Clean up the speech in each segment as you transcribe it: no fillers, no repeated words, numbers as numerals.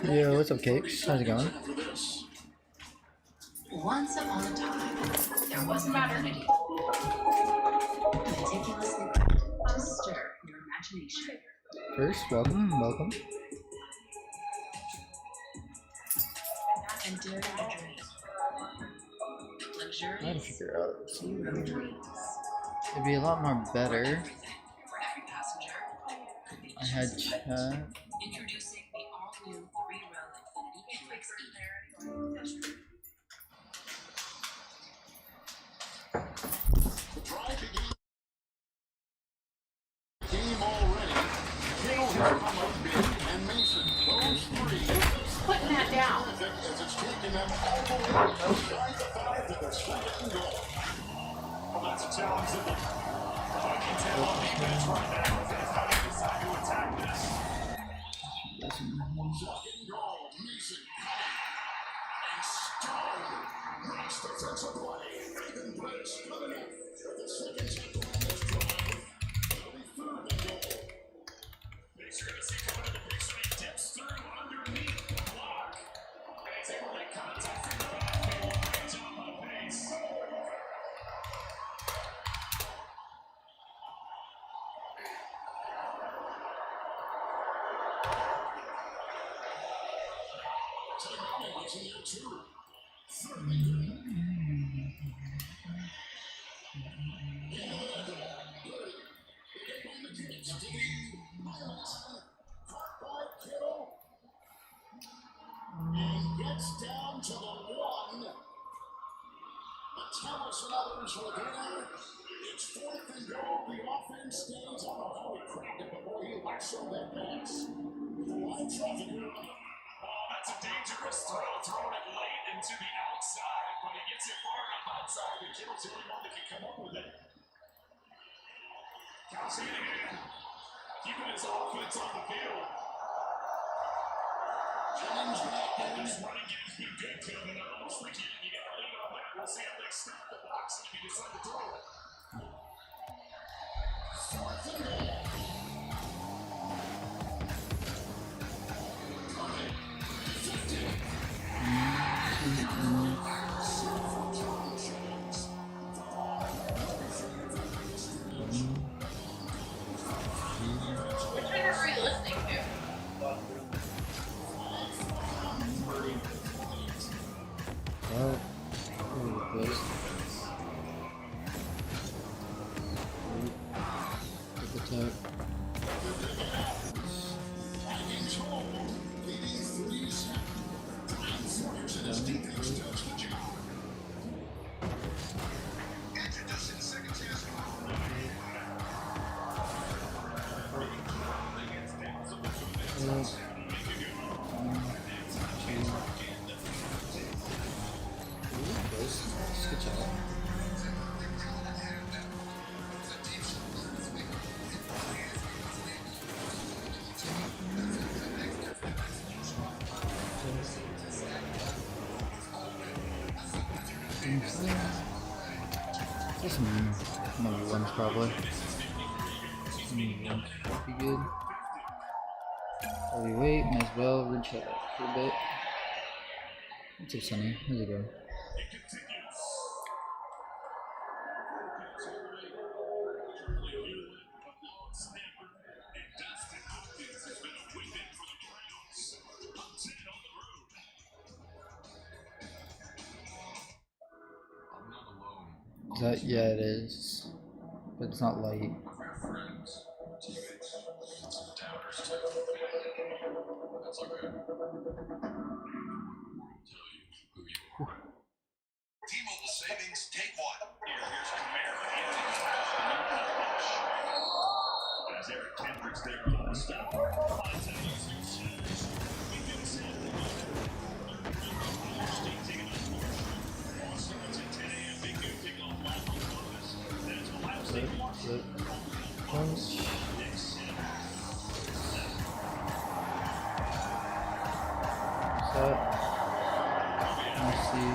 Yo, what's up, Cakes? How's it going? Once upon a time, there was an eternity. Meticulously crafted to stir your imagination. First, welcome. And dare to dream. I gotta Luxurious figure out. dreams. It'd be a lot more better. For every passenger. I had chat. Introducing the all-new 3-row Infiniti QXE. Putting that down. That's a challenge that the fucking 10 minutes right now if they decide to attack this. Makes you're gonna see coming in the picture, he dips through underneath the block. And he's able to make contact from the backfield. Great job on pace. And gets down to the 1. Thomas and others were there. It's 4th and goal. The offense stays. I don't know how he cracked it, but boy, he lassoed that pass. Line traffic. Oh, that's a dangerous throw. Throwing it late into the outside, but he gets it far enough outside that Kittle's the only one that can come up with it. Cal Shanahan keeping his offense on the field. James back in. This running game's been good to him, and I almost think you get a lead on that. We'll see how they snap the box and if he decides to throw it. 4th and goal. Which one are we listening to? Well, close. At the top. Good job. Just maybe ones probably. Maybe ones would be good. While we wait, might as well rechat for a bit. What's up, Sunny? How's it going? Is that, yeah, it is, but it's not light. T-Mobile savings, take one. Here's Camara. As Eric Kendricks there on the stop. Punch. Set. Let's see.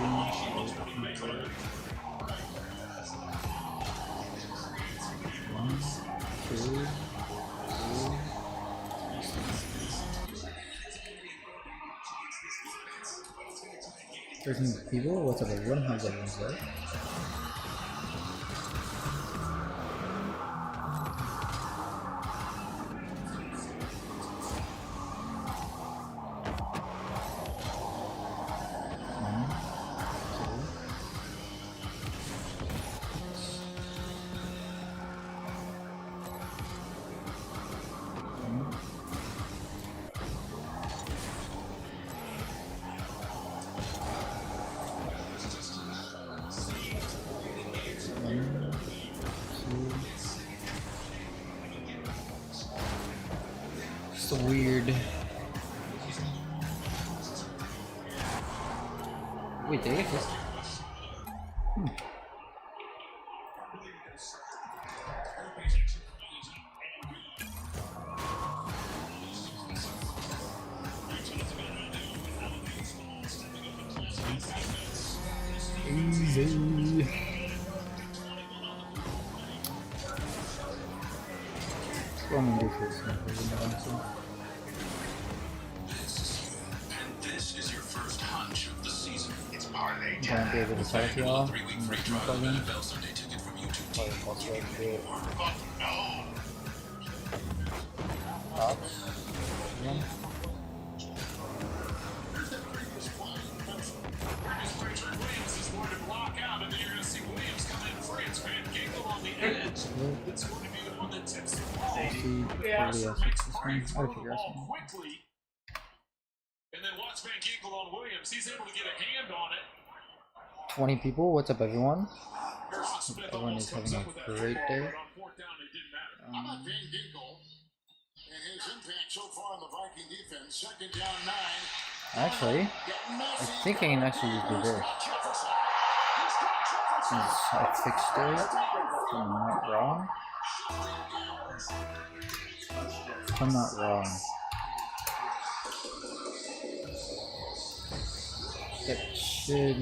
One, two. 13 people? What's up everyone? How's everyone today? So weird. Wait, did I get this? Easy. What am I gonna do for this one? And this is your first hunch of the season. It's parlay Gonna be able to tell to y'all. Three-week I'm free gonna trial plug of in. NFL Sunday ticket from YouTube Probably TV. also like to do it. No. Props. Again. Richard Williams is going to block out, and then you're going to see Williams come in free. It's Van Ginkel on the edge. It's going to be the one that tips the ball. See, probably else makes fix this the one. free I throw gotta the figure out ball something. quickly. And then watch Van Ginkel on Williams. He's able to get a hand on it. 20 people, what's up everyone? Harrison Smith Everyone is almost having comes a up with that great football, day. but on fourth down, it didn't matter. How about Van Ginkel and his impact so far on the Viking defense? Second down 9. Actually, I think I can actually use reverse. Since I fixed it, if I'm not wrong. If I'm not wrong. That should...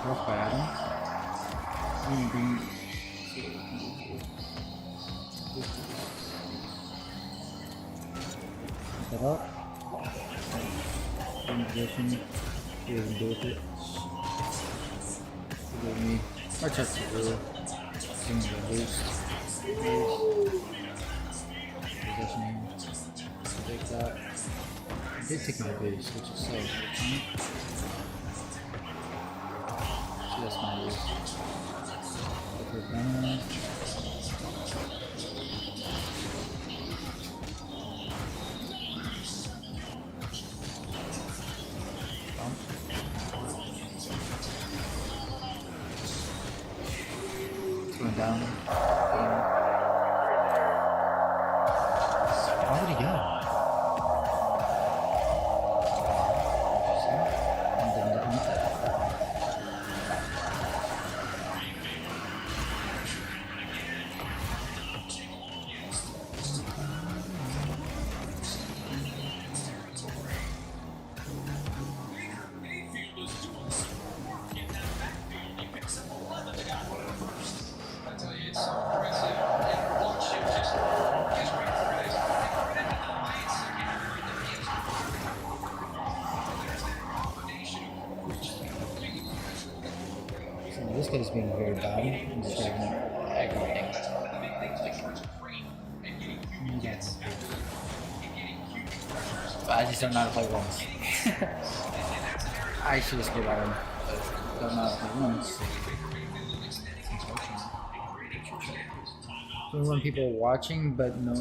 Off by Adam. I'm gonna bring... Set up. In position. See what we can do with it. Give me our touch to do. Give me the boost. Positioning. Take that. I did take my boost, which is so unfortunate. See, that's my boost. Put it down. Going down. Why would he go? And then the hunter. This guy's being very bad. I'm just getting everything. But I just don't know how to play ones. I should just get out of him. But don't know how to play ones. 21 people watching, but no.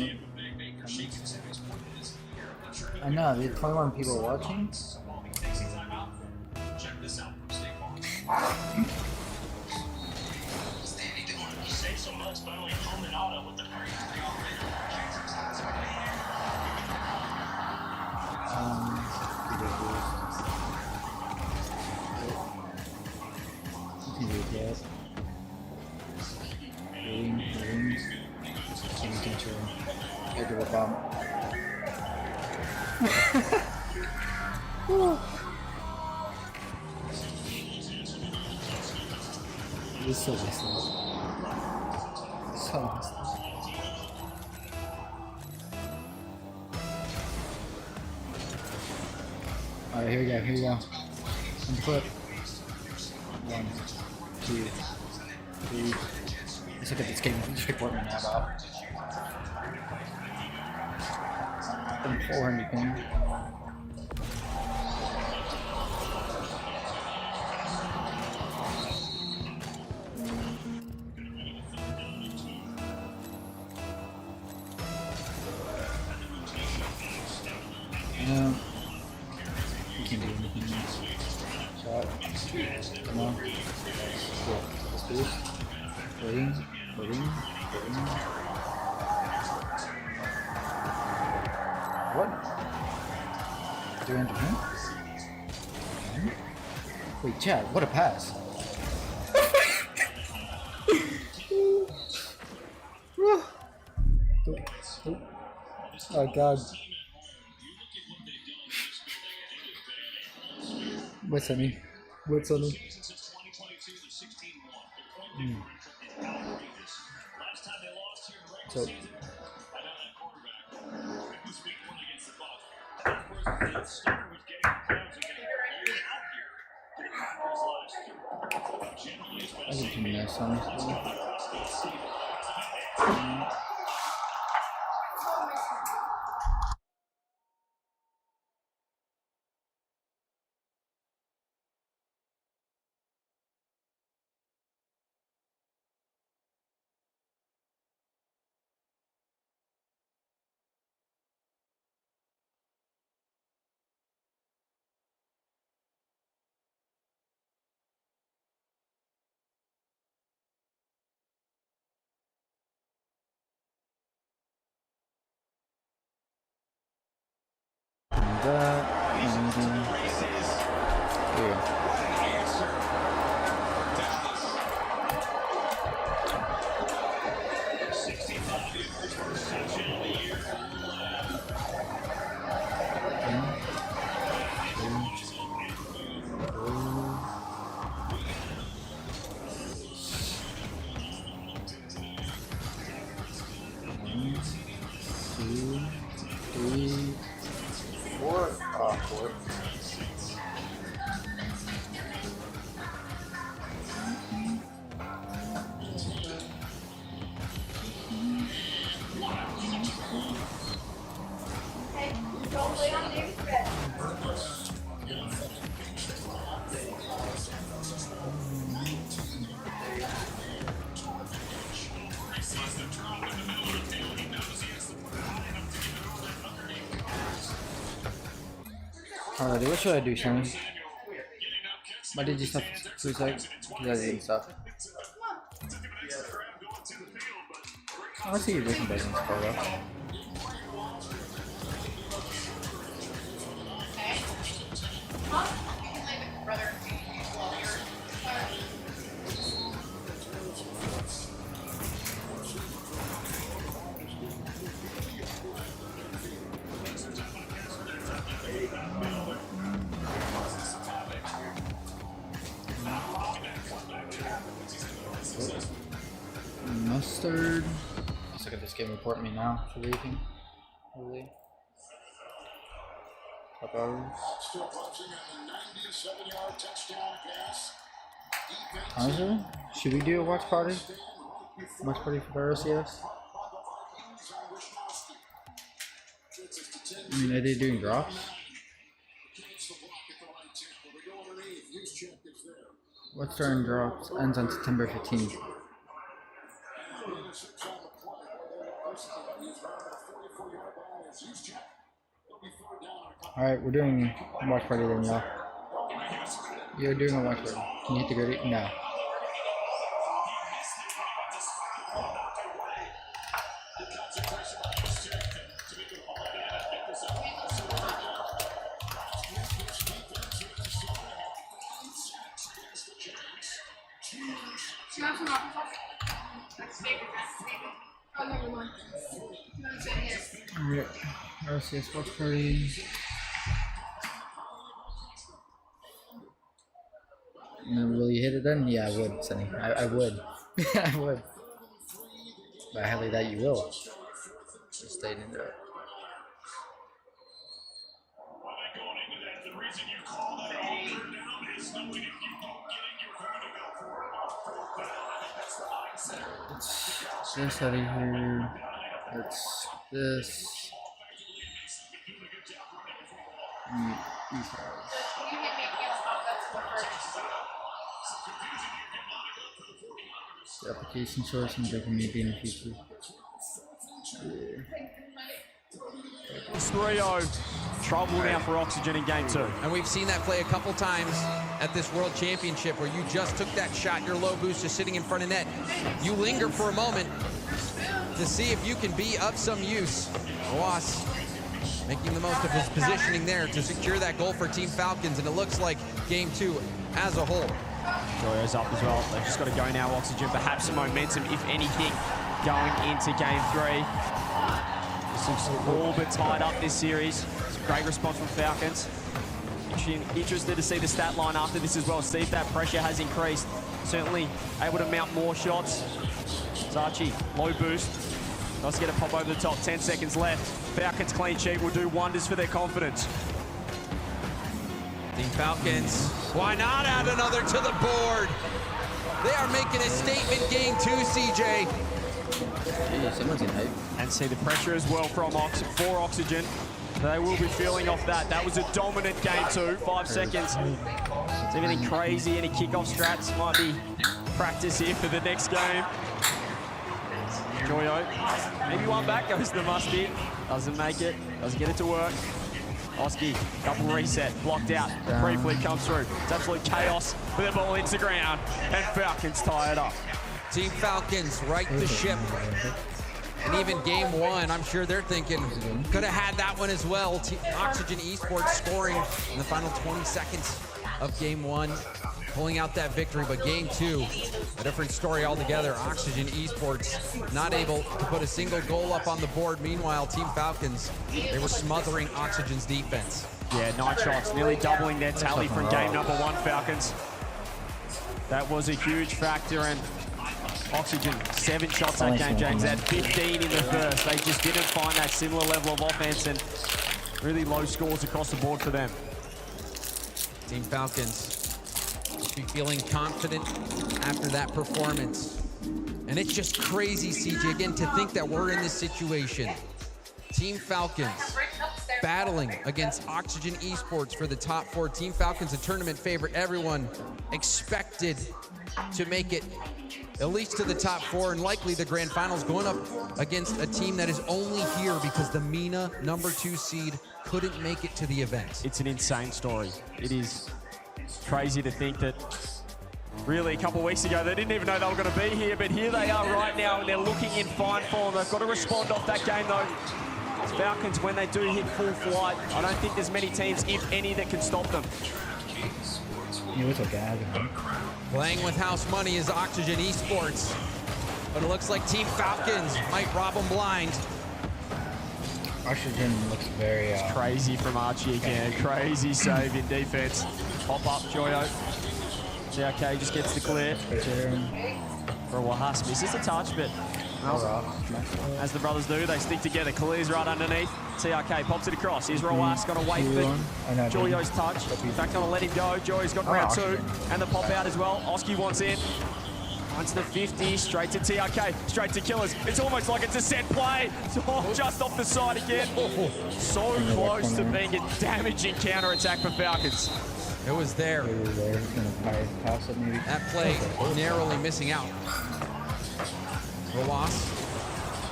I know, there's 21 people watching. Check this out from State Farm. You say so much, but only home and auto with the free Go to a bomb. This is so messed up. So messed up. go, here we go, here we go. On the clip. 1, 2, 3. Let's look at this game. Just report me now about 400 ping. You can't do anything else. Shot. Come on. Cool. Let's boost. Waiting. What? 300 ping? Wait, Chad, what a pass. Oh god. What's on me? What's on me? So I think you mess on this one. That Alrighty, what should I do, Shannon? Why did you stop for a sec? Because I didn't stop. I want to see your different buttons, Carlo. Mustard. Let's look at this game. Report me now for leaving. Holy. Couple hours. Still punching on the 97-yard touchdown pass. Honestly, should we do a watch party? Watch party for the RLCS? I mean, are they doing drops? What's during drops? Ends on September 15th. Alright, we're doing a watch party then, y'all. You're doing a watch party. Can you hit the gritty? No. Alright, RLCS watch party. Will you hit it then? Yeah, I would, Sunny. I would. I would. But I highly doubt you will. Just staying in there. Let's this out of here. Let's this. These guys. The application choice and maybe in the future. Yeah. It's 3-0. Trouble now for Oxygen in game 2. And we've seen that play a couple times at this World Championship where you just took that shot, your low boost just sitting in front of net. You linger for a moment to see if you can be of some use. Roas making the most of his positioning there to secure that goal for Team Falcons, and it looks like game 2 as a whole. Joyo's up as well. They've just got to go now, Oxygen. Perhaps some momentum, if anything, going into game 3. All but tied up this series. It's a great response from Falcons. Interested to see the stat line after this as well. See if that pressure has increased. Certainly able to mount more shots. Zachi, low boost. Does get a pop over the top, 10 seconds left. Falcons clean sheet will do wonders for their confidence. Team Falcons, why not add another to the board? They are making a statement game 2, CJ. Yeah, someone's in hype. And see the pressure as well from for Oxygen. They will be feeling off that. That was a dominant game 2, 5 seconds. Is anything crazy? Any kickoff strats might be practice here for the next game. Joyo, maybe one back, goes the muskie. Doesn't make it, doesn't get it to work. Oski, double reset, blocked out. The pre-fleet comes through. It's absolute chaos, but the ball hits the ground, and Falcons tie it up. Team Falcons right the ship. And even game 1, I'm sure they're thinking, could have had that one as well. Oxygen Esports scoring in the final 20 seconds of game 1, pulling out that victory. But game 2, a different story altogether. Oxygen Esports not able to put a single goal up on the board. Meanwhile, Team Falcons, they were smothering Oxygen's defense. Yeah, 9 shots, nearly doubling their tally from game number 1, Falcons. That was a huge factor, and Oxygen, 7 shots that game, James. They had 15 in the first. They just didn't find that similar level of offense, and really low scores across the board for them. Team Falcons must be feeling confident after that performance. And it's just crazy, CJ, again, to think that we're in this situation. Team Falcons battling against Oxygen Esports for the top 4. Team Falcons, a tournament favorite. Everyone expected to make it at least to the top 4 and likely the grand finals, going up against a team that is only here because the MENA number 2 seed couldn't make it to the event. It's an insane story. It is crazy to think that really a couple of weeks ago they didn't even know they were going to be here, but here they are right now, and they're looking in fine form. They've got to respond off that game though. Falcons, when they do hit full flight, I don't think there's many teams, if any, that can stop them. Playing with house money is Oxygen Esports, but it looks like Team Falcons might rob them blind. Oxygen looks very Crazy from Archie again. Crazy save in defense. Pop up, Joyo. CRK just gets the clear for a Wahas. Misses a touch, but as the brothers do, they stick together. Clears right underneath. CRK pops it across. Here's Roas, gonna wait for Joyo's touch. In fact, gonna let him go. Joyo's got round 2, and the pop out as well. Oski wants in. Onto the 50, straight to TRK, straight to Killers. It's almost like it's a set play. Oh, just off the side again. So close to being a damaging counter-attack for Falcons. It was there. That play narrowly missing out. Roas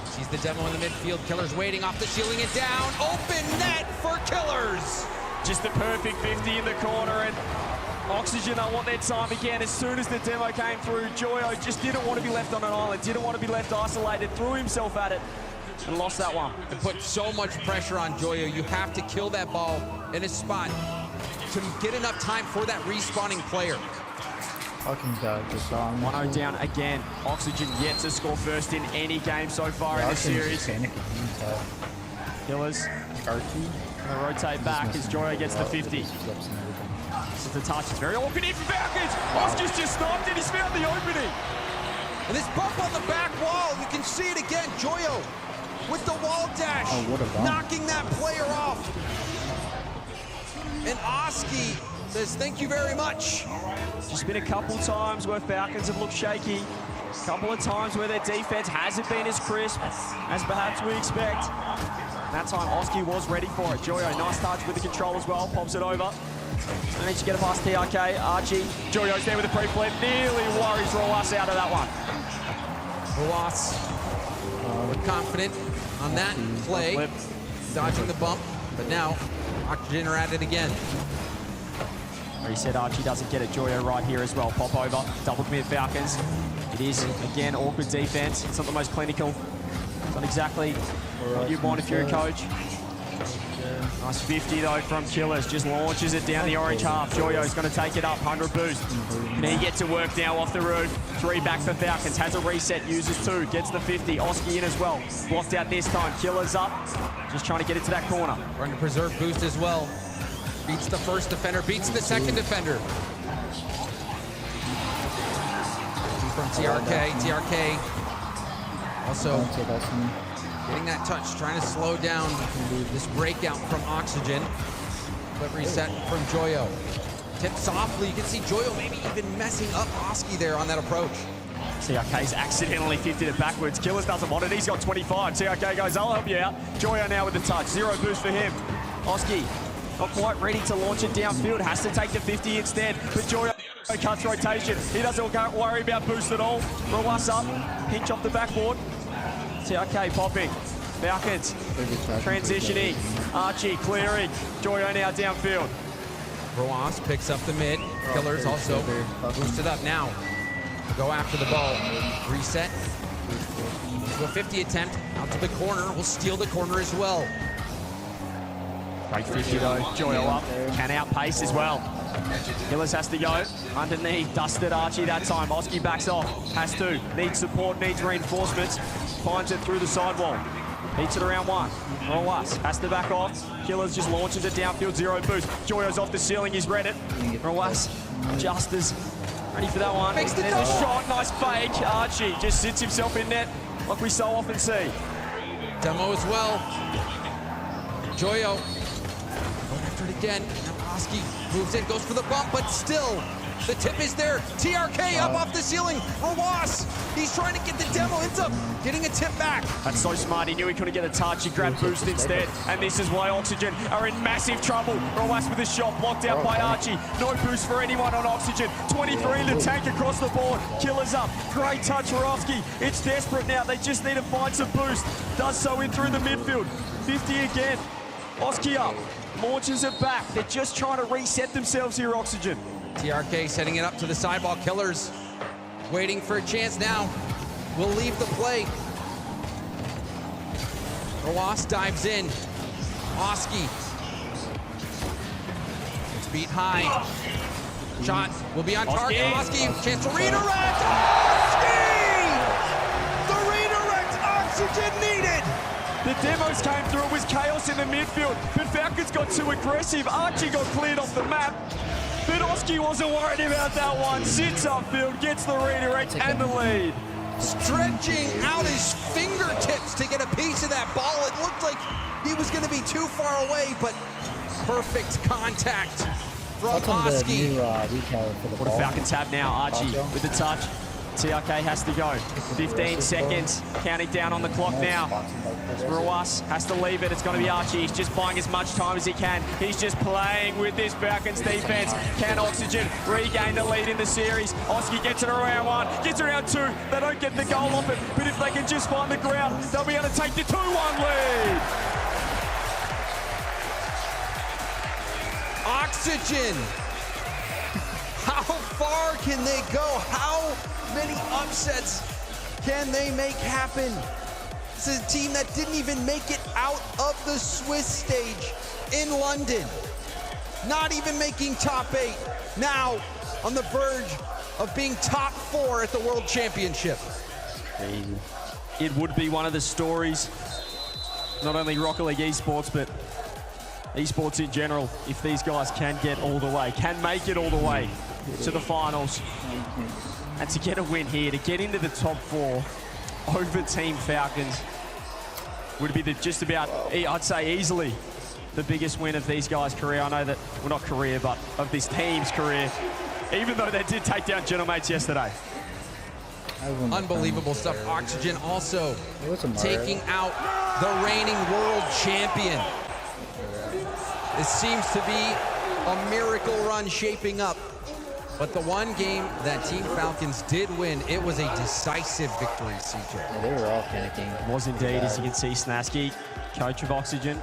sees the demo in the midfield. Killers waiting off the ceiling and down. Open net for Killers. Just the perfect 50 in the corner, and Oxygen, I want their time again. As soon as the demo came through, Joyo just didn't want to be left on an island, didn't want to be left isolated, threw himself at it, and lost that one. It put so much pressure on Joyo. You have to kill that ball in a spot to get enough time for that respawning player. Fucking just on 1-0 down again. Oxygen yet to score first in any game so far in the series. Killers gonna rotate back as Joyo gets the 50. This is the touch. It's very awkward here for Falcons. Oski's just stopped it. He's found the opening. And this bump on the back wall, you can see it again. Joyo with the wall dash, knocking that player off. And Oski says thank you very much. Just been a couple times where Falcons have looked shaky. A couple of times where their defense hasn't been as crisp as perhaps we expect. That time, Oski was ready for it. Joyo, nice touch with the control as well. Pops it over. Managed to get it past TRK. Archie, Joyo's there with a pre-flip. Nearly worries Roas out of that one. Roas were confident on that play, Flip. dodging the bump, but now Oxygen are at it again. He said Archie doesn't get it. Joyo right here as well. Pop over, double commit Falcons. It is, again, awkward defense. It's not the most clinical. It's not exactly what you'd want if you're a coach. Nice 50 though from Killers. Just launches it down the orange half. Joyo's going to take it up. 100 boost. Can he get to work now off the roof? 3 back for Falcons. Has a reset. Uses 2. Gets the 50. Oski in as well. Blocked out this time. Killers up. Just trying to get it to that corner. Trying to preserve boost as well. Beats the first defender. Beats the second defender. From TRK. TRK also getting that touch, trying to slow down this breakout from Oxygen. But reset from Joyo. Tipped softly. You can see Joyo maybe even messing up Oski there on that approach. TRK's accidentally 50 it backwards. Killers doesn't want it. He's got 25. TRK goes, I'll help you out. Joyo now with the touch. 0 boost for him. Oski not quite ready to launch it downfield. Has to take the 50 instead. But Joyo cuts rotation. He doesn't worry about boost at all. Roas up. Pinch off the backboard. TRK popping. Falcons transitioning. Archie clearing. Joyo now downfield. Roas picks up the mid. Killers also boosted up now. Go after the ball. Reset. To a 50 attempt. Out to the corner. Will steal the corner as well. Great 50 though. Joyo up. Can outpace as well. Killers has to go underneath. Dusted Archie that time. Oski backs off. Has to. Needs support. Needs reinforcements. Finds it through the sidewall. Beats it around 1. Roas has to back off. Killers just launches it downfield. 0 boost. Joyo's off the ceiling. He's read it. Roas just as ready for that one. Makes the There's a shot. Nice fake. Archie just sits himself in net like we so often see. Demo as well. Joyo going after it again. Now Oski moves in, goes for the bump, but still the tip is there. TRK up off the ceiling. Roas, he's trying to get the demo. Ends up getting a tip back. That's so smart. He knew he couldn't get a touch. He grabbed boost instead. And this is why Oxygen are in massive trouble. Roas with a shot blocked out by Archie. No boost for anyone on Oxygen. 23 in the tank across the board. Killers up. Great touch for Oski. It's desperate now. They just need to find some boost. Does so in through the midfield. 50 again. Oski up. Launches it back. They're just trying to reset themselves here, Oxygen. TRK setting it up to the sideball. Killers waiting for a chance now. Will leave the play. Roas dives in. Oski. It's beat high. Shot will be on target. Oski, chance to redirect. Oski! The redirect Oxygen needed. The demos came through. It was chaos in the midfield, but Falcons got too aggressive. Archie got cleared off the map, but Oski wasn't worried about that one. Sits upfield, gets the redirect and the lead. Stretching out his fingertips to get a piece of that ball. It looked like he was going to be too far away, but perfect contact from Oski. What do Falcons have now? Archie with the touch. TRK has to go. 15 seconds, counting down on the clock now. Roas has to leave it. It's going to be Archie. He's just buying as much time as he can. He's just playing with this Falcons defense. Can Oxygen regain the lead in the series? Oski gets it around 1, gets around 2. They don't get the goal off it, but if they can just find the ground, they'll be able to take the 2-1 lead. Oxygen. How far can they go? How many upsets can they make happen? This is a team that didn't even make it out of the Swiss stage in London. Not even making top 8. Now on the verge of being top 4 at the World Championship. It would be one of the stories, not only Rocket League esports, but esports in general, if these guys can get all the way, can make it all the way to the finals. And to get a win here, to get into the top 4 over Team Falcons would be just about, I'd say easily, the biggest win of these guys' career. I know that, well, not career, but of this team's career, even though they did take down Gentlemates yesterday. Unbelievable stuff. Oxygen also taking out the reigning world champion. This seems to be a miracle run shaping up. But the one game that Team Falcons did win, it was a decisive victory, CJ. Yeah, they were all panicking. It was indeed, as you can see, Snasky, coach of Oxygen,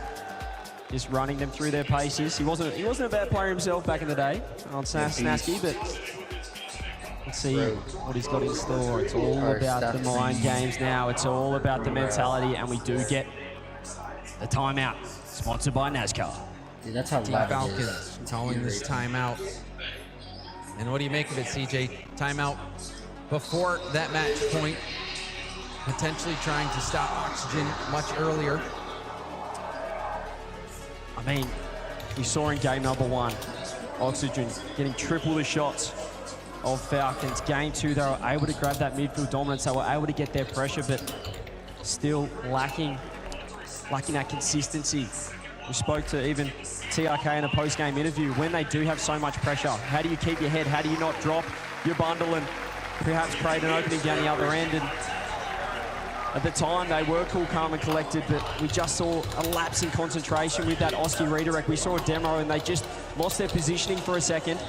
just running them through their paces. He wasn't a bad player himself back in the day on Snasky, but let's see what he's got in store. It's all about the mind games now. It's all about the mentality, and we do get the timeout, sponsored by NASCAR. Dude, that's how Team loud it Falcons is. calling this timeout. And what do you make of it, CJ? Timeout before that match point, potentially trying to stop Oxygen much earlier. I mean, we saw in game number 1, Oxygen getting triple the shots of Falcons. Game 2, they were able to grab that midfield dominance. They were able to get their pressure, but still lacking that consistency. We spoke to even TRK in a post-game interview. When they do have so much pressure, how do you keep your head? How do you not drop your bundle and perhaps create an opening down the other end? And at the time, they were cool, calm, and collected, but we just saw a lapse in concentration with that Oski redirect. We saw a demo, and they just lost their positioning for a second,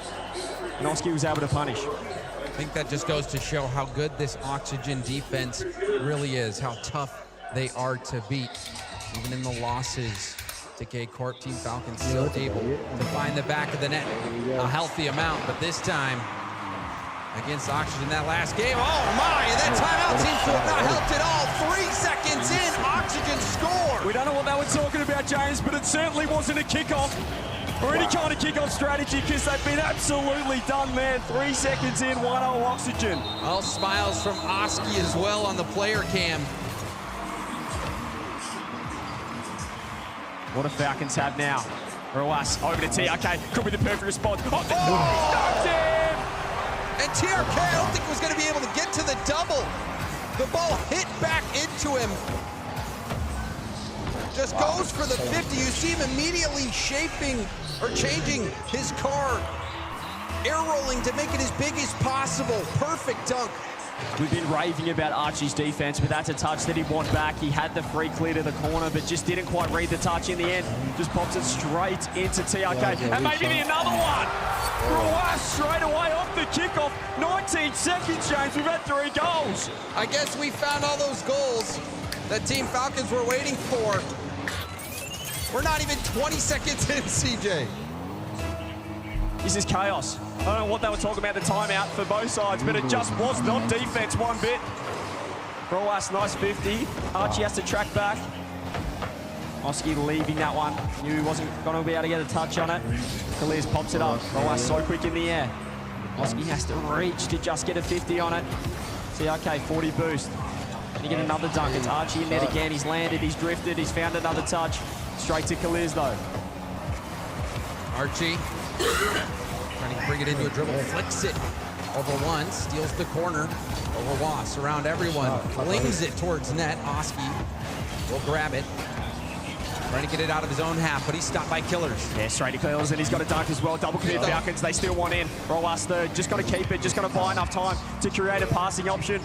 and Oski was able to punish. I think that just goes to show how good this Oxygen defense really is, how tough they are to beat. Even in the losses to K-Corp, Team Falcons still able to find the back of the net a healthy amount, but this time against Oxygen that last game, oh my, and that timeout seems to have not helped at all. 3 seconds in, Oxygen score. We don't know what they were talking about, James, but it certainly wasn't a kickoff or any kind of kickoff strategy, because they've been absolutely done, man. 3 seconds in, 1-0 Oxygen. Well, smiles from Oski as well on the player cam. What do Falcons have now? Ruas over to TRK, could be the perfect response. Oh, he him! And TRK, I don't think was going to be able to get to the double. The ball hit back into him. Just goes for the 50. You see him immediately shaping or changing his car, air rolling to make it as big as possible. Perfect dunk. We've been raving about Archie's defense, but that's a touch that he won back. He had the free clear to the corner, but just didn't quite read the touch in the end. Just pops it straight into TRK. And maybe another one. Ruas straight away off the kickoff. 19 seconds, James. We've had 3 goals. I guess we found all those goals that Team Falcons were waiting for. We're not even 20 seconds in, CJ. This is chaos. I don't know what they were talking about, the timeout for both sides, but it just was not defense one bit. Ruas, nice 50. Archie has to track back. Oski leaving that one. Knew he wasn't going to be able to get a touch on it. Kaliz pops it up. Ruas so quick in the air. Oski has to reach to just get a 50 on it. TRK 40 boost. And you get another dunk. It's Archie in net again. He's landed, he's drifted, he's found another touch. Straight to Kaliz though. Archie trying to bring it into a dribble, flicks it over one, steals the corner over Was, around everyone, flings it towards net. Oski will grab it, trying to get it out of his own half, but he's stopped by Killers. Yeah, straight to Killers, and he's got a dunk as well. Double clear Falcons, they still want in. Ruas third, just got to keep it, just got to buy enough time to create a passing option.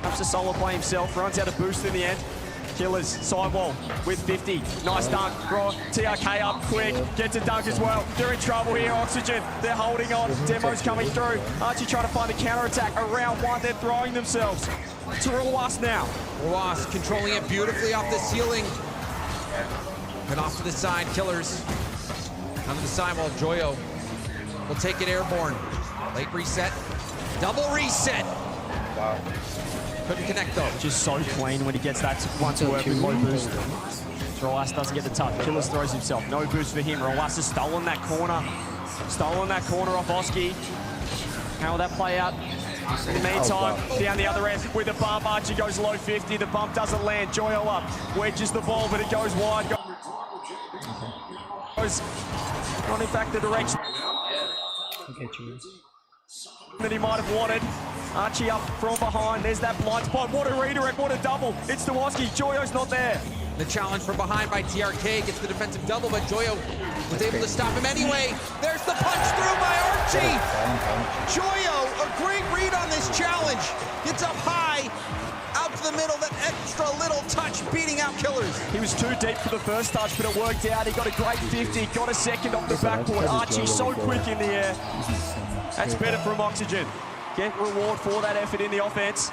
Comes to solo play himself, runs out of boost in the end. Killers, sidewall with 50. Nice dunk. TRK up quick. Gets a dunk as well. They're in trouble here, Oxygen. They're holding on. Demo's coming through. Archie trying to find a counter-attack. Around one, they're throwing themselves. To Ruas now. Ruas controlling it beautifully off the ceiling. And off to the side, Killers. Onto the sidewall, Joyo will take it airborne. Late reset. Double reset. Wow. Couldn't connect though. Just so clean when he gets that one to work with low boost. Ruas doesn't get the touch. Killers throws himself. No boost for him. Ruas has stolen that corner. Stolen that corner off Oski. How will that play out? In the meantime, down the other end with the bump, Archie goes low 50. The bump doesn't land. Joyo up. Wedges the ball, but it goes wide. Goes not in fact the direction that he might have wanted. Archie up from behind. There's that blind spot. What a redirect. What a double. It's to Oski. Joyo's not there. The challenge from behind by TRK gets the defensive double, but Joyo was able to stop him anyway. There's the punch through by Archie. Joyo, a great read on this challenge. Gets up high, out to the middle, that extra little touch beating out Killers. He was too deep for the first touch, but it worked out. He got a great 50, got a second off the backboard. Archie so quick in the air. That's better from Oxygen. Get reward for that effort in the offense.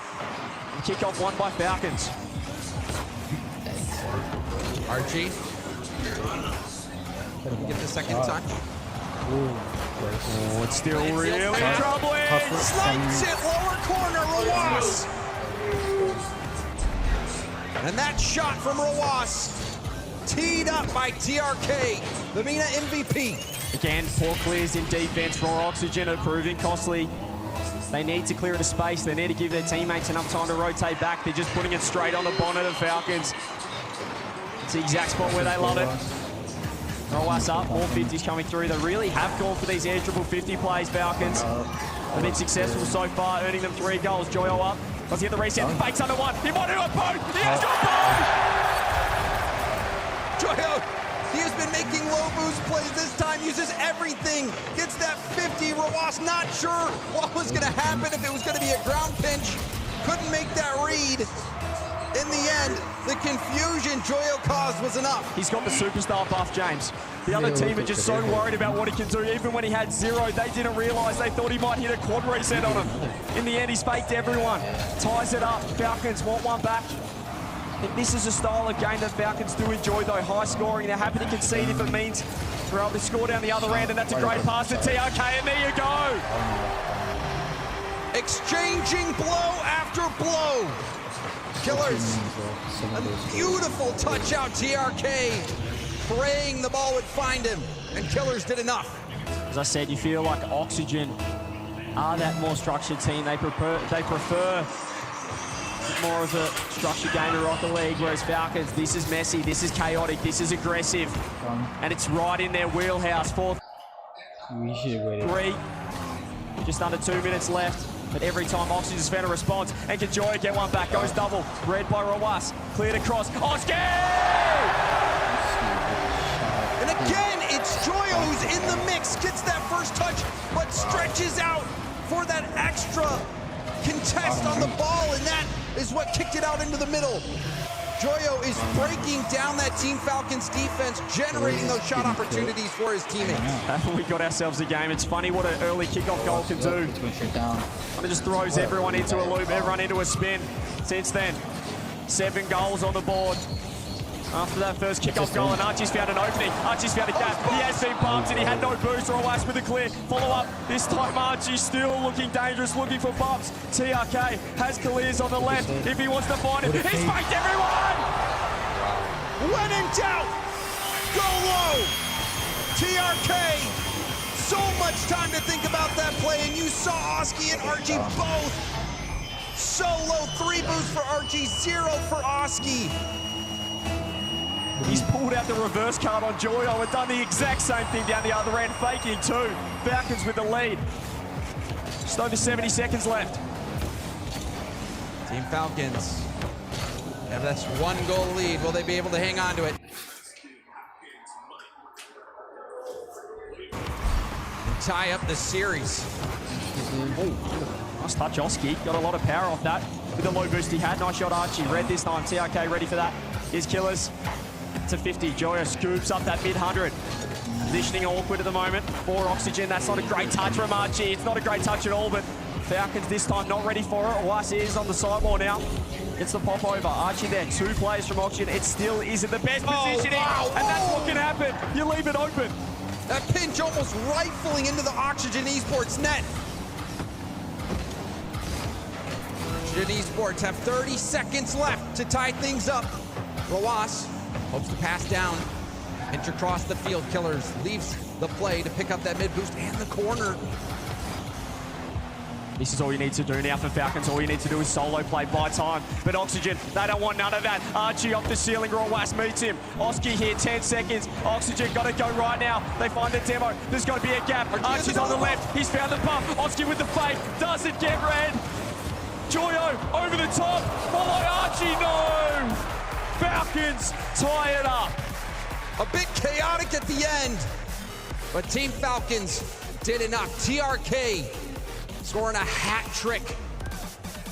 Kick off won by Falcons. Archie. Get the second touch. Oh, it's still really troubling. Slides it, lower corner, Rawas. And that shot from Rawas, teed up by TRK, the MENA MVP. Again, poor clears in defense for Oxygen, are proving costly. They need to clear the space. They need to give their teammates enough time to rotate back. They're just putting it straight on the bonnet of Falcons. It's the exact spot where they love it. Rawas up, more 50s coming through. They really have gone for these air triple 50 plays, Falcons. They've been successful so far, earning them 3 goals. Joyo up. Let's get the reset. Fakes under one. He might do a both. He has got both. Joyo, he has been making low boost plays this time, uses everything. Gets that 50. Rawas not sure what was going to happen, if it was going to be a ground pinch. Couldn't make that read. In the end, the confusion Joyo caused was enough. He's got the superstar buff, James. The other team are just so worried about what he can do. Even when he had 0, they didn't realise. They thought he might hit a quad reset on him. In the end, he's faked everyone. Ties it up. Falcons want one back. I think this is a style of game that Falcons do enjoy, though. High scoring. They're happy to concede if it means they're able to score down the other end, and that's a great pass to TRK, and there you go. Exchanging blow after blow. Killers, a beautiful touch out TRK, praying the ball would find him, and Killers did enough. As I said, you feel like Oxygen are that more structured team. They prefer more of a structured game to Rocket League, whereas Falcons, this is messy, this is chaotic, this is aggressive, and it's right in their wheelhouse. 4-3, just under 2 minutes left. But every time Oxygen's found a response, and can Joyo get one back, goes double, read by Rawas, cleared across, Oski! And again, it's Joyo who's in the mix, gets that first touch, but stretches out for that extra contest on the ball, and that is what kicked it out into the middle. Joyo is breaking down that Team Falcons defense, generating those shot opportunities for his teammates. We got ourselves a game. It's funny what an early kickoff goal can do. It just throws everyone into a loop, everyone into a spin. Since then, 7 goals on the board. After that first kickoff goal, and Archie's found an opening. Archie's found a gap. He has been pumped, and he had no boost. Rawas with a clear. Follow up. This time, Archie still looking dangerous, looking for bumps. TRK has clears on the left. If he wants to find it, he's faked everyone! When in doubt, go low. TRK, so much time to think about that play, and you saw Oski and Archie both. So low, 3 boosts for Archie, 0 for Oski. He's pulled out the reverse card on Joyo and done the exact same thing down the other end, faking too. Falcons with the lead. Just over 70 seconds left. Team Falcons have this 1-goal lead. Will they be able to hang on to it? And tie up the series. Oh, nice touch, Oski. Got a lot of power off that with the low boost he had. Nice shot, Archie. Red this time. TRK ready for that. Here's Killers. To 50. Joyo scoops up that mid-100. Positioning awkward at the moment for Oxygen. That's not a great touch from Archie. It's not a great touch at all, but Falcons this time not ready for it. Rawas is on the sideboard now. It's the pop over. Archie there. 2 players from Oxygen. It still isn't the best positioning. Wow. And that's what can happen. You leave it open. That pinch almost rifling into the Oxygen Esports net. Oxygen Esports have 30 seconds left to tie things up. Rawas hopes to pass down, inch across the field. Killers leaves the play to pick up that mid boost and the corner. This is all you need to do now for Falcons. All you need to do is solo play, buy time. But Oxygen, they don't want none of that. Archie off the ceiling, Rawas meets him. Oski here, 10 seconds. Oxygen got to go right now. They find the demo. There's got to be a gap. Archie's on the left. He's found the bump. Oski with the fake. Doesn't get red. Joyo over the top. Follow Archie, no! Falcons tie it up. A bit chaotic at the end, but Team Falcons did enough. TRK scoring a hat trick,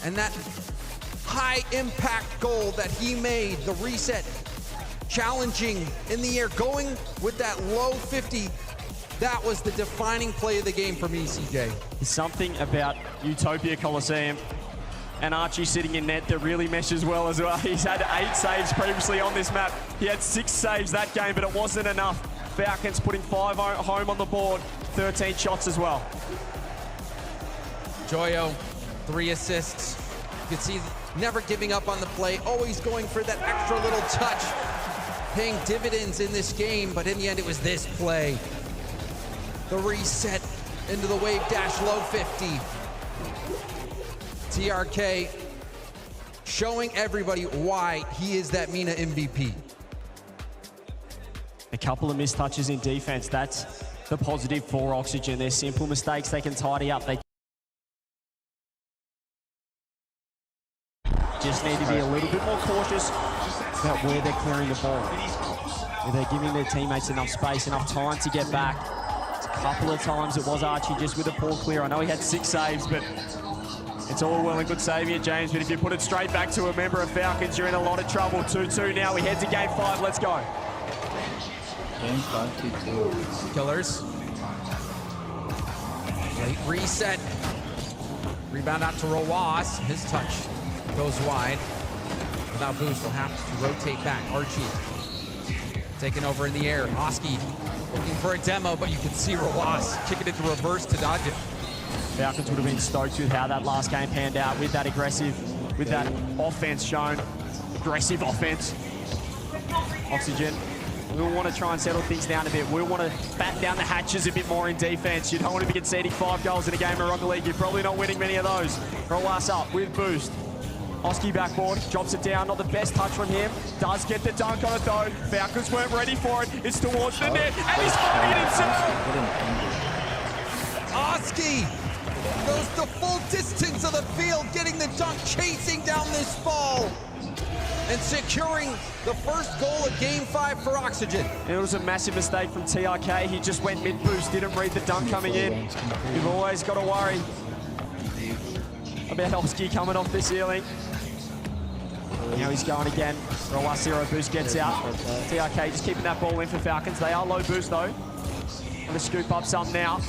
and that high impact goal that he made, the reset, challenging in the air, going with that low 50, that was the defining play of the game for me, CJ. There's something about Utopia Coliseum and Archie sitting in net that really meshes well as well. He's had 8 saves previously on this map. He had 6 saves that game, but it wasn't enough. Falcons putting 5 home on the board, 13 shots as well. Joyo, 3 assists. You can see never giving up on the play, always going for that extra little touch, paying dividends in this game, but in the end it was this play. The reset into the wave dash low 50. TRK showing everybody why he is that MENA MVP. A couple of missed touches in defense. That's the positive for Oxygen. They're simple mistakes they can tidy up. They just need to be a little bit more cautious about where they're clearing the ball. Where they're giving their teammates enough space, enough time to get back. A couple of times it was Archie just with a poor clear. I know he had 6 saves, but it's all well and good saving it, James, but if you put it straight back to a member of Falcons, you're in a lot of trouble. 2-2 now. We head to game 5. Let's go. Game 5, 2-2. Killers. Late reset. Rebound out to Rawas. His touch goes wide. Without boost, will have to rotate back. Archie taking over in the air. Oski looking for a demo, but you can see Rawas kicking it to reverse to dodge it. Falcons would have been stoked with how that last game panned out, with that aggressive, with that offense shown. Aggressive offense. Oxygen. We'll want to try and settle things down a bit. We'll want to batten down the hatches a bit more in defense. You don't want to be conceding 5 goals in a game of rugby league. You're probably not winning many of those. Rawas up with boost. Oski backboard, drops it down. Not the best touch from him. Does get the dunk on it though. Falcons weren't ready for it. It's towards the net, and he's finding it himself. Oski goes the full distance of the field, getting the dunk, chasing down this ball, and securing the first goal of Game 5 for Oxygen. It was a massive mistake from TRK. He just went mid-boost, didn't read the dunk coming in. You've always got to worry about Oski coming off the ceiling. Now he's going again. Rawas 0 boost gets out. TRK just keeping that ball in for Falcons. They are low boost though. Gonna scoop up some now.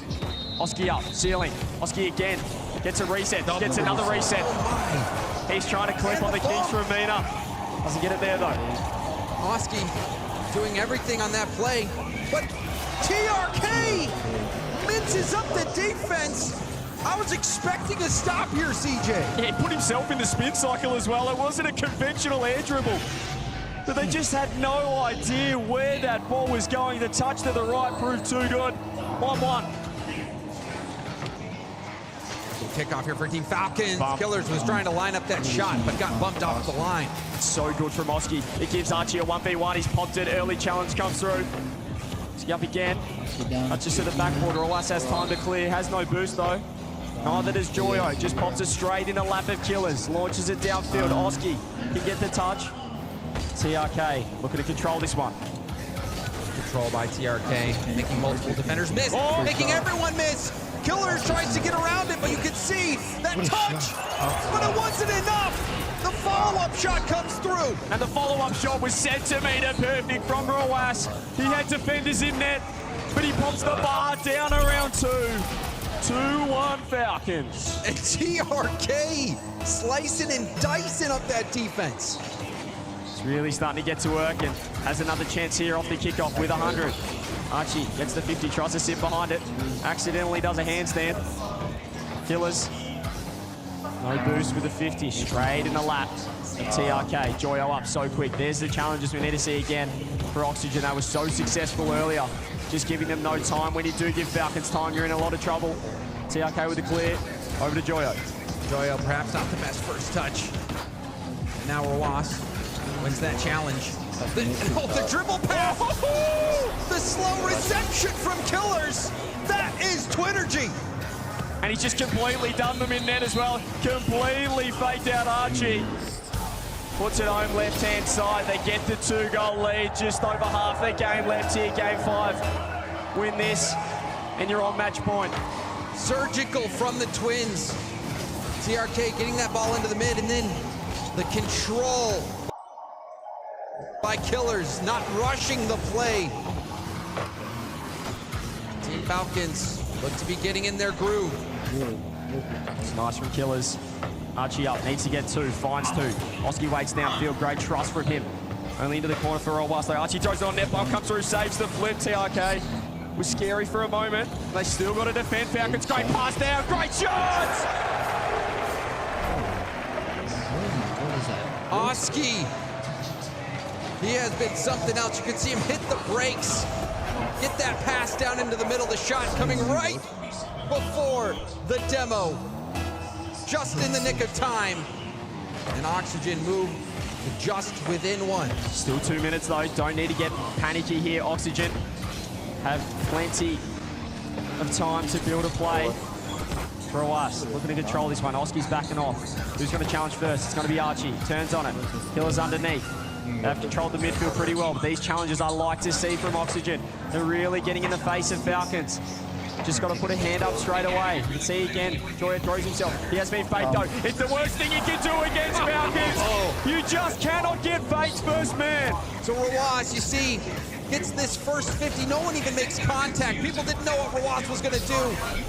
Oski up, ceiling. Oski again. Gets a reset, gets another reset. He's trying to clip on the Kings from MENA. Doesn't get it there though. Oski doing everything on that play, but TRK minces up the defense. I was expecting a stop here, CJ. Yeah, he put himself in the spin cycle as well. It wasn't a conventional air dribble. But they just had no idea where that ball was going. The touch to the right proved too good. 1-1. Kickoff here for Team Falcons. Bump. Killers was trying to line up that shot, but got bumped off the line. So good from Oski. It gives Archie a 1v1. He's popped it. Early challenge comes through. Oski up again. That's just to the backboard. Rawas has time to clear. Has no boost though. Neither does Joyo. Just pops it straight in a lap of Killers. Launches it downfield. Oski can get the touch. TRK looking to control this one. Control by TRK, making multiple defenders miss, making everyone miss. Killers tries to get around it, but you can see that touch, but it wasn't enough. The follow-up shot comes through. And the follow-up shot was centimetre perfect from Rawas. He had defenders in net, but he pops the bar down around 2. 2-1 Falcons. And TRK slicing and dicing up that defense. It's really starting to get to work and has another chance here off the kickoff with 100. Archie gets the 50, tries to sit behind it. Accidentally does a handstand. Killers. No boost with the 50, straight in the lap of TRK. Joyo up so quick. There's the challenges we need to see again for Oxygen. They were so successful earlier. Just giving them no time. When you do give Falcons time, you're in a lot of trouble. TRK with the clear. Over to Joyo. Joyo perhaps not the best first touch. And now Rawas wins that challenge. The dribble pass. The slow reception from Killers. That is Twittergy. And he's just completely done them in net as well. Completely faked out Archie. puts it home left-hand side. They get the 2-goal lead, just over half the game left here, game 5. Win this, and you're on match point. Surgical from the Twins. TRK getting that ball into the mid, and then the control by Killers, not rushing the play. Team Falcons look to be getting in their groove. It's nice from Killers. Archie up, needs to get 2, finds 2. Oski waits downfield, great trust from him. Only into the corner for Rollbuster. Archie throws it on net, bomb comes through, saves the flip. TRK was scary for a moment. They still got to defend. Falcons, great pass down, great shots! What is that? Oski, he has been something else. You can see him hit the brakes, get that pass down into the middle. The shot coming right before the demo, just in the nick of time. And Oxygen moved to just within 1. Still 2 minutes though, don't need to get panicky here. Oxygen have plenty of time to build a play. For us, looking to control this one. Oski's backing off. Who's going to challenge first? It's going to be Archie. Turns on it. Killers underneath. They've controlled the midfield pretty well, but these challenges I like to see from Oxygen. They're really getting in the face of Falcons. Just got to put a hand up straight away. You can see again, Joya throws himself. He has been faked though. It's the worst thing you can do against Falcons. You just cannot get faked first man. So Rawas, you see, gets this first 50. No one even makes contact. People didn't know what Rawas was going to do.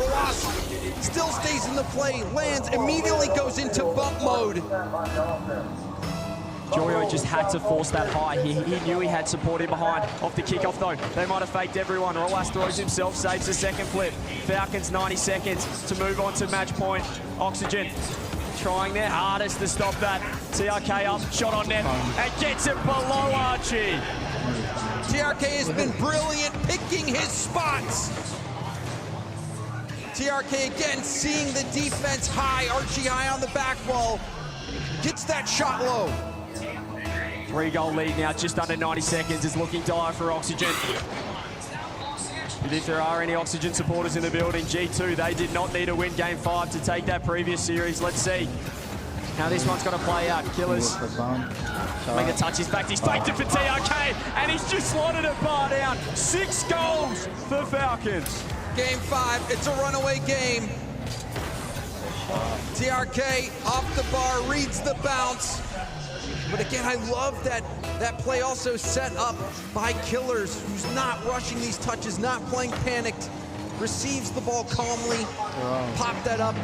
Rawas still stays in the play, lands, immediately goes into bump mode. Joyo just had to force that high. He knew he had support in behind. Off the kickoff though, they might have faked everyone. Rawas throws himself, saves the second flip. Falcons 90 seconds to move on to match point. Oxygen trying their hardest to stop that. TRK up, shot on net, and gets it below Archie. TRK has been brilliant picking his spots. TRK again seeing the defense high, Archie high on the back wall. Gets that shot low. 3-goal lead now, just under 90 seconds. It's looking dire for Oxygen. But if there are any Oxygen supporters in the building, G2, they did not need to win Game 5 to take that previous series. Let's see how this one's going to play out. Killers make a touch, he's back, he's faked it for TRK, and he's just slotted it bar down. 6 goals for Falcons. Game 5, it's a runaway game. TRK off the bar, reads the bounce. But again, I love that play also set up by Killers, who's not rushing these touches, not playing panicked, receives the ball calmly, popped that up.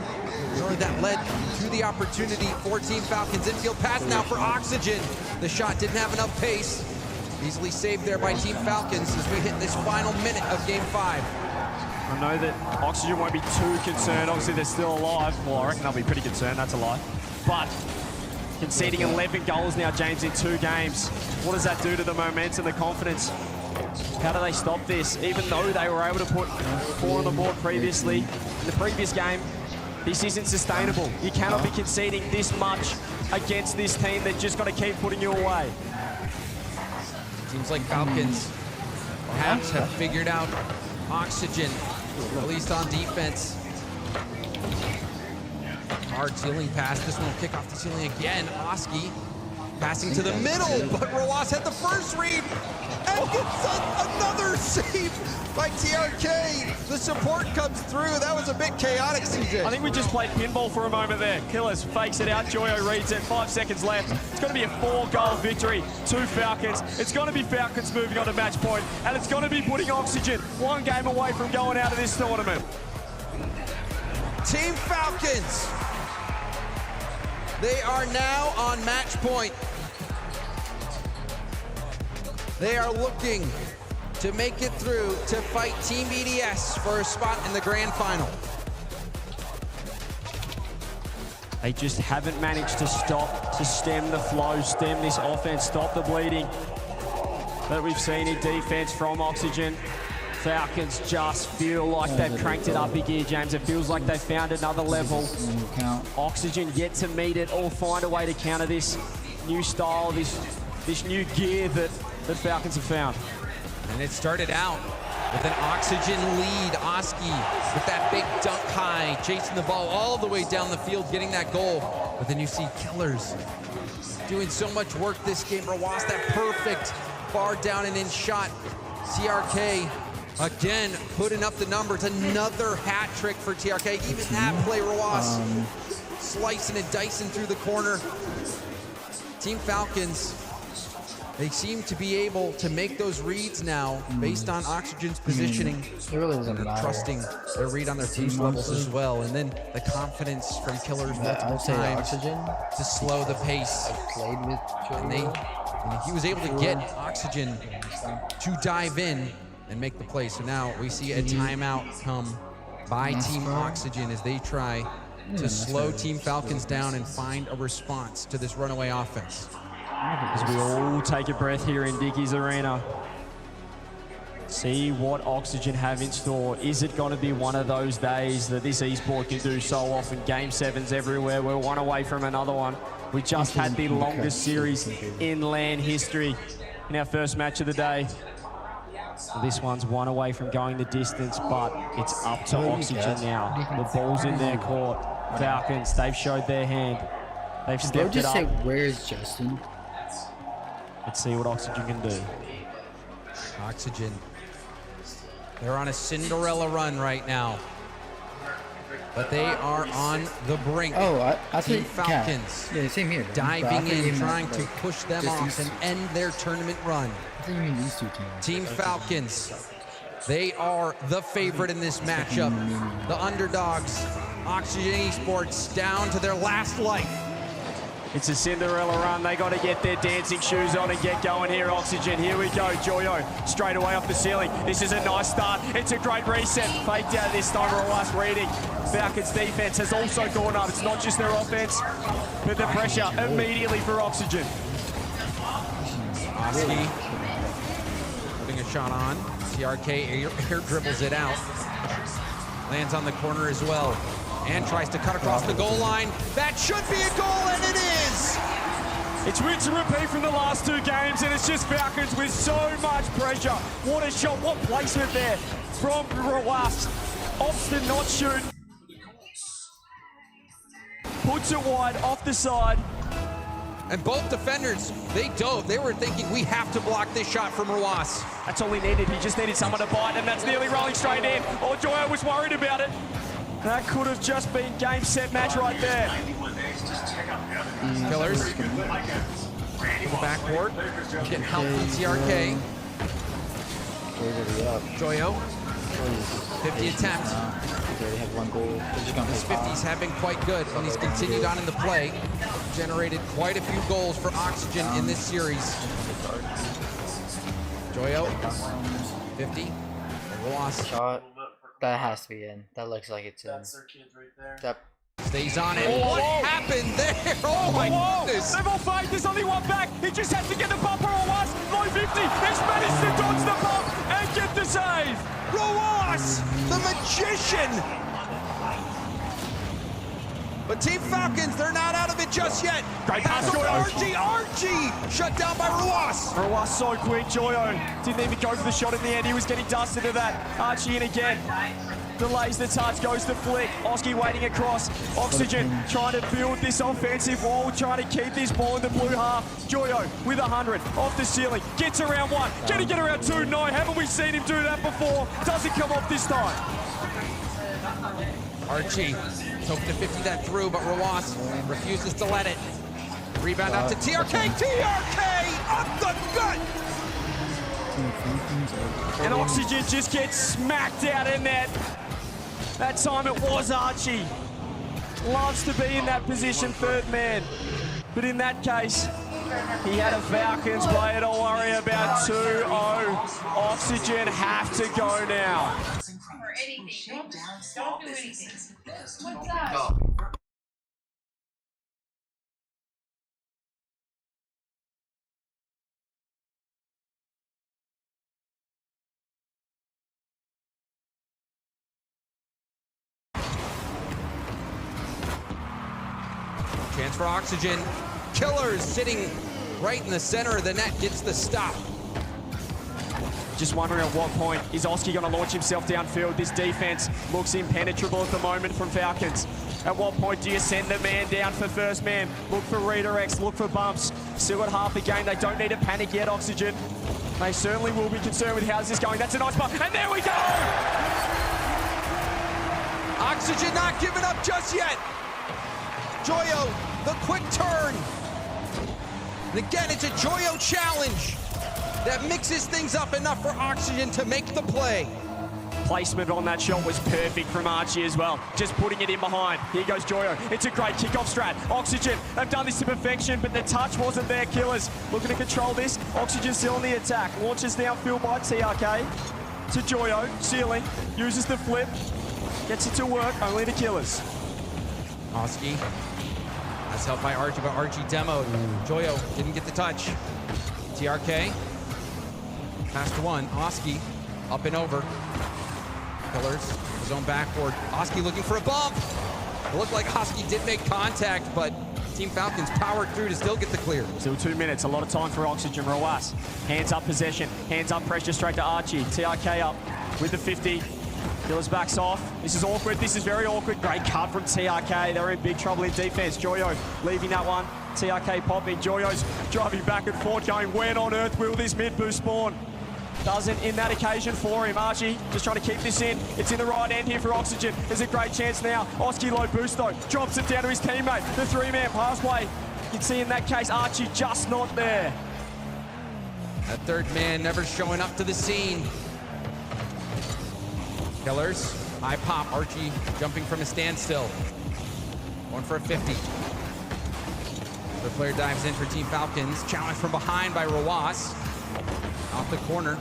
Really that led to the opportunity for Team Falcons. Infield pass now for Oxygen. The shot didn't have enough pace. Easily saved there by Team Falcons as we hit this final minute of Game 5. I know that Oxygen won't be too concerned. Obviously, they're still alive. Well, I reckon they'll be pretty concerned. That's a lie. But conceding 11 goals now, James, in 2 games. What does that do to the momentum, the confidence? How do they stop this? Even though they were able to put 4 on the board previously, in the previous game, this isn't sustainable. You cannot be conceding this much against this team. They're just going to keep putting you away. Seems like Falcons perhaps have figured out Oxygen, at least on defense. Hard ceiling pass. This one will kick off the ceiling again. Oski passing to the middle, but Rawas had the first read and gets another save by TRK. The support comes through. That was a bit chaotic, CJ. I think we just played pinball for a moment there. Killers fakes it out. Joyo reads it. 5 seconds left. It's going to be a 4-goal victory to Falcons. It's going to be Falcons moving on to match point, and it's going to be putting Oxygen 1 game away from going out of this tournament. Team Falcons, they are now on match point. They are looking to make it through to fight Team BDS for a spot in the grand final. They just haven't managed to stem the flow, stem this offense, stop the bleeding that we've seen in defense from Oxygen. Falcons just feel like they've cranked it up a gear, James. It feels like they've found another level. Oxygen yet to meet it or find a way to counter this new style, this new gear that the Falcons have found. And it started out with an Oxygen lead. Oski with that big dunk high, chasing the ball all the way down the field, getting that goal. But then you see Killers doing so much work this game. Rawas, that perfect far down and in shot. TRK again putting up the numbers. Another hat trick for TRK. Even that play, Rawas slicing and dicing through the corner. Team Falcons, they seem to be able to make those reads now based on Oxygen's positioning. It really doesn't matter. Trusting their read on their boost levels as well. And then the confidence from Killers multiple times Oxygen to slow the pace. played with And he was able to get Oxygen to dive in and make the play. So now we see a timeout come by Team Oxygen as they try to slow Team Falcons down and find a response to this runaway offense. As we all take a breath here in Dickey's Arena. See what Oxygen have in store. Is it going to be one of those days that this esport can do so often? Game 7s everywhere. We're one away from another one. We just had the longest series in LAN history in our first match of the day. This one's one away from going the distance, but it's up to Oxygen now. The ball's in their court. Falcons, they've showed their hand. They've stepped it just up. say, where's Justin? Let's see what Oxygen can do. Oxygen, they're on a Cinderella run right now, but they are on the brink. Oh, I Team think Falcons yeah, same here. diving in, trying to like, push them just off these- and end their tournament run. I think you mean these two teams. Team Falcons, they are the favorite in this matchup. The underdogs, Oxygen Esports, down to their last life. It's a Cinderella run. They got to get their dancing shoes on and get going here, Oxygen. Here we go. Joyo straight away off the ceiling. This is a nice start. It's a great reset. Faked out this time, Rawas reading. Falcons defense has also gone up. It's not just their offense, but the pressure immediately for Oxygen. Oski putting a shot on. TRK air dribbles it out. Lands on the corner as well. And tries to cut across the goal line. That should be a goal, and it is! It's rinse and repeat from the last two games, and it's just Falcons with so much pressure. What a shot, what placement there from Rawas. Austin not shooting. Puts it wide, off the side. And both defenders, they dove. They were thinking, we have to block this shot from Rawas. That's all he needed. He just needed someone to bite, and that's nearly rolling straight in. Oh, Joyo was worried about it. That could have just been game, set, match right there. Killers in the backboard, getting help from TRK. Joyo, 50 attempt. They have one goal. His 50s have been quite good, and he's continued on in the play. Generated quite a few goals for Oxygen in this series. Joyo, 50. Rawas Shot. That has to be in. That looks like it's in. That's their kids right there. That, stays on it. What happened there? Oh my goodness! They've all faked. There's only one back. He just has to get the bumper or was. Low 50. He's managed to dodge the bump and get the save. Rawas, the magician! But Team Falcons, they're not out of it just yet. Great pass, That's Joyo. RG shut down by Rawas. Rawas so quick. Joyo didn't even go for the shot in the end. He was getting dusted to that. Archie in again. Delays the touch, goes to flick. Oski waiting across. Oxygen trying to build this offensive wall, trying to keep this ball in the blue half. Joyo with 100 off the ceiling. Gets around one. Can he get around two? No. Haven't we seen him do that before? Doesn't come off this time. Archie hoping to 50 that through, but Rawas refuses to let it. Rebound out to TRK. TRK up the gut. And Oxygen just gets smacked out in net. That time it was Archie. Loves to be in that position, third man. But in that case, he had a Falcons player to worry about 2-0. Oxygen have to go now. Or anything. Don't do anything. What's up? Chance for Oxygen. Killers sitting right in the center of the net, gets the stop. Just wondering at what point is Oski going to launch himself downfield. This defense looks impenetrable at the moment from Falcons. At what point do you send the man down for first man? Look for redirects, look for bumps. Still got half the game. They don't need to panic yet, Oxygen. They certainly will be concerned with how's this going. That's a nice bump, and there we go! Oxygen not giving up just yet. Joyo, the quick turn. And again, it's a Joyo challenge that mixes things up enough for Oxygen to make the play. Placement on that shot was perfect from Archie as well. Just putting it in behind. Here goes Joyo. It's a great kickoff strat. Oxygen, they've done this to perfection, but the touch wasn't there, Killers. Looking to control this. Oxygen still on the attack. Launches downfield by TRK to Joyo. Ceiling, uses the flip. Gets it to work, only the Killers. Oski, that's helped by Archie, but Archie demoed. Joyo didn't get the touch. TRK, pass to one. Oski, up and over. Killers, his own backboard. Oski looking for a bump. It looked like Oski did make contact, but Team Falcons powered through to still get the clear. Still 2 minutes, a lot of time for Oxygen. Rawas, hands up possession, hands up pressure straight to Archie. TRK up with the 50. Killers backs off. This is awkward. This is very awkward. Great cut from TRK. They're in big trouble in defense. Joyo leaving that one. TRK popping. Joyo's driving back and forth, going, when on earth will this mid boost spawn? Doesn't in that occasion for him. Archie just trying to keep this in. It's in the right end here for Oxygen. There's a great chance now. Oski low boost though. Drops it down to his teammate. The three-man passway. You can see in that case, Archie just not there. That third man never showing up to the scene. Killers, high pop. Archie jumping from a standstill. Going for a 50. The player dives in for Team Falcons. Challenge from behind by Rawas. Off the corner.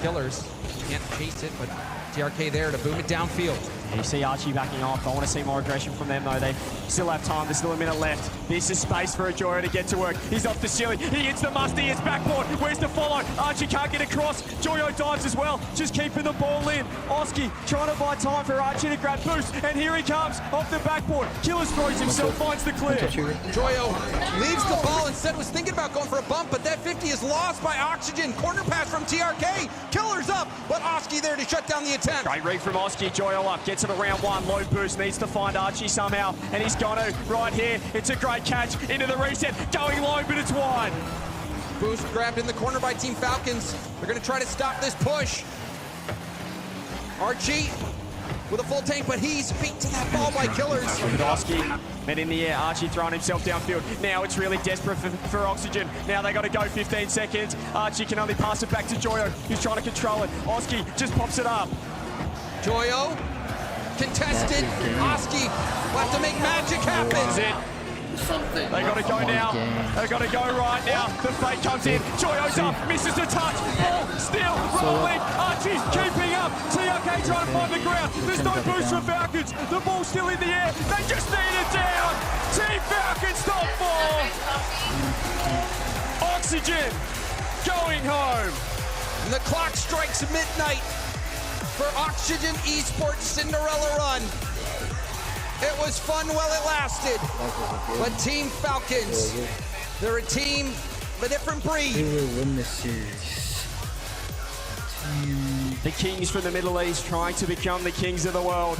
Killers can't chase it, but TRK there to boom it downfield. You see Archie backing off. I want to see more aggression from them though. They still have time. There's still a minute left. This is space for a Joyo to get to work. He's off the ceiling. He hits the musty. It's backboard. Where's the follow? Archie can't get across. Joyo dives as well. Just keeping the ball in. Oski trying to buy time for Archie to grab boost. And here he comes off the backboard. Killers throws himself, finds the clear. Joyo leaves the ball. Instead was thinking about going for a bump, but that 50 is lost by Oxygen. Corner pass from TRK. Killers up, but Oski there to shut down the attempt. Great read from Oski. Joyo up. Gets it around one. Low boost. Needs to find Archie somehow. And he's got to right here. It's a great catch into the reset. Going low, but it's wide. Boost grabbed in the corner by Team Falcons. They're going to try to stop this push. Archie with a full tank, but he's beat to that ball by Killers. Oski met in the air. Archie throwing himself downfield. Now it's really desperate for Oxygen. Now they got to go 15 seconds. Archie can only pass it back to Joyo. He's trying to control it. Oski just pops it up. Joyo contested. Oski will have to make magic happen. That's it. They got to go now. They got to go right now. The fake comes in. Joyo's up. Misses the touch. Ball still rolling. Archie's keeping up. TRK trying to find the ground. There's no boost for Falcons. The ball's still in the air. They just need it down. Team Falcons top 4. Oxygen going home. And the clock strikes midnight for Oxygen Esports Cinderella run. It was fun while it lasted, but Team Falcons, they're a team of a different breed. They will win this series. The kings from the Middle East trying to become the kings of the world.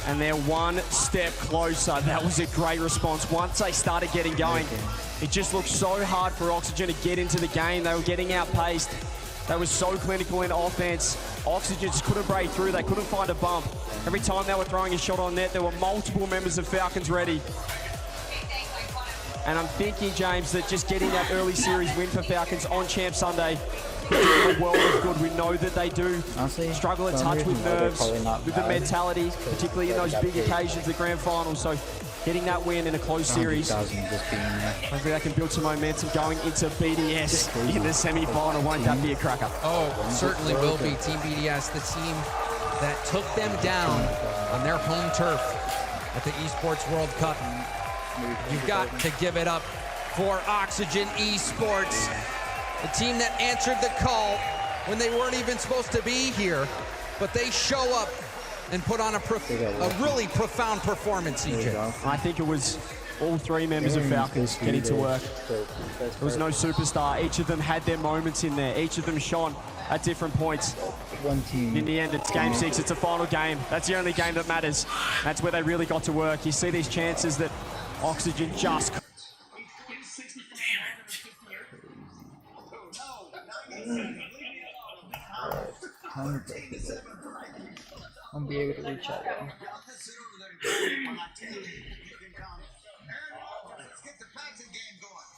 And they're one step closer. That was a great response. Once they started getting going, it just looked so hard for Oxygen to get into the game. They were getting outpaced. They were so clinical in offense. Oxygen just couldn't break through. They couldn't find a bump. Every time they were throwing a shot on net, there were multiple members of Falcons ready. And I'm thinking, James, that just getting that early series win for Falcons on Champ Sunday could do a world of good. We know that they do Honestly, struggle a touch with nerves, with the mentality, particularly in those big occasions, the grand finals. So getting that win in a close series, hopefully they can build some momentum going into BDS in the semi-final. Won't that be a cracker? Oh, certainly will be. Team BDS, the team that took them down on their home turf at the Esports World Cup. You've got to give it up for Oxygen Esports, the team that answered the call when they weren't even supposed to be here, but they show up and put on a really profound performance, CJ. I think it was all three members of Falcons getting to work. There was no superstar. Each of them had their moments in there. Each of them shone at different points. One team. In the end, it's game 6. It's a final game. That's the only game that matters. That's where they really got to work. You see these chances that Oxygen just... I'll be able to reach out though.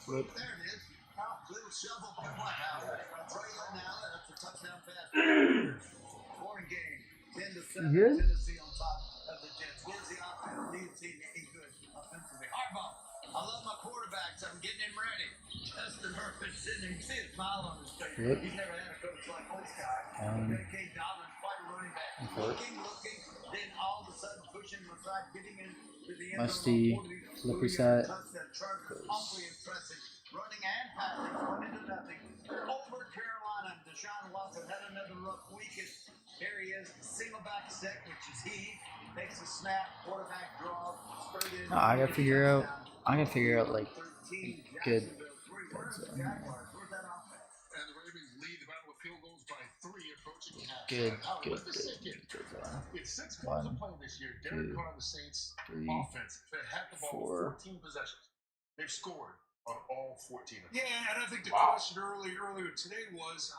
Flip. Little shovel for what? Trailer now, that's a touchdown pass. Foreign game, 10-7. Good? Tennessee on top of the Jets. Where's the offense? Neither team ain't good offensively. Hardball. I love my quarterbacks. I'm getting him ready. Justin Herbert's sitting there. You see a smile on his face. Yep. He's never had a coach like this guy. Dedicated Dobbins, fight running back. Looking, then all of a sudden pushing him aside, getting into the end Musty, slippery side. Awfully impressive. Running and passing, 1 into nothing. Over Carolina, Deshaun Watson had another rough week. Here he is, single back set, which is he. Takes a snap, quarterback draw, straight in. No, I gotta figure out like 13, good. Where's that offense? And the Ravens lead the battle with field goals by 3 approaching half. Good. It's 6 quarters of play this year. Derek Carr and the Saints offense. They had the ball with 14 possessions. They've scored on all 14 of them. Yeah, and I think the question earlier today was,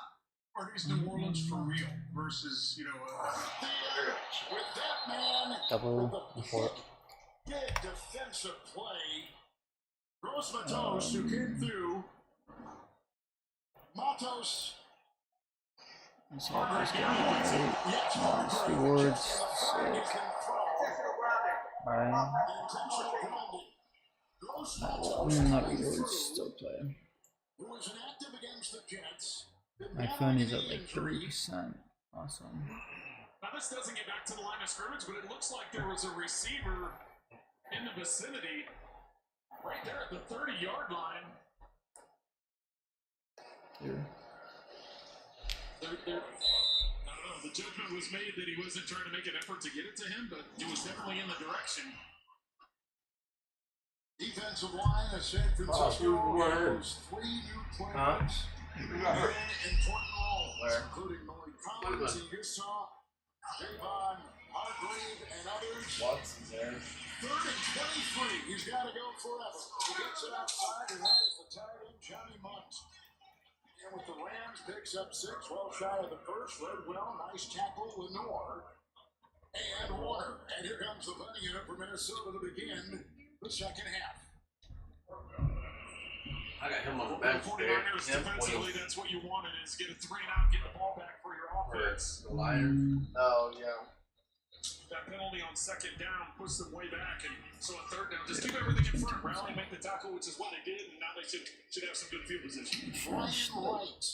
are these New Orleans for real versus, With that man, Double report. big defensive play. Gross Matos, who came through. Matos. That's all this game. Nice rewards. Alright. Not rewards, still playing. Who was inactive against the Jets. My phone is at like 3%. Awesome. now this doesn't get back to the line of scrimmage, but it looks like there was a receiver in the vicinity right there at the 30-yard line. Here. I don't know, the judgment was made that he wasn't trying to make an effort to get it to him, but he was definitely in the direction. Defensive line of San Francisco has 3 new players in important roles, including Malik Collins and Yusuf, Javon Hargrave, and others. Watson's there. 3rd and 23. He's got to go forever. He gets it outside, and that is the tight end, Johnny Munt. And with the Rams, picks up 6, well shy of the first. Read well, nice tackle, Lenore and Warner. And here comes the bunny unit for Minnesota to begin the second half. I got him on the bench there. 49ers defensively, that's what you wanted, is get a 3 and out, get the ball back for your offense. The Lions. Oh, yeah. That penalty on 2nd down puts them way back, and so on 3rd down, just keep everything in front, rally, make the tackle, which is what they did, and now they should have some good field position. Brian Wright,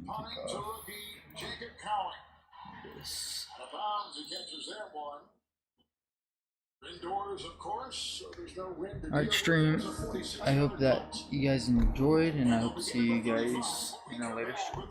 punting to rookie Jacob Cowan. Out of bounds, he catches that one. Indoors, of course, so there's no wind. Alright, stream. I hope that you guys enjoyed, and I hope to see you guys in a later stream.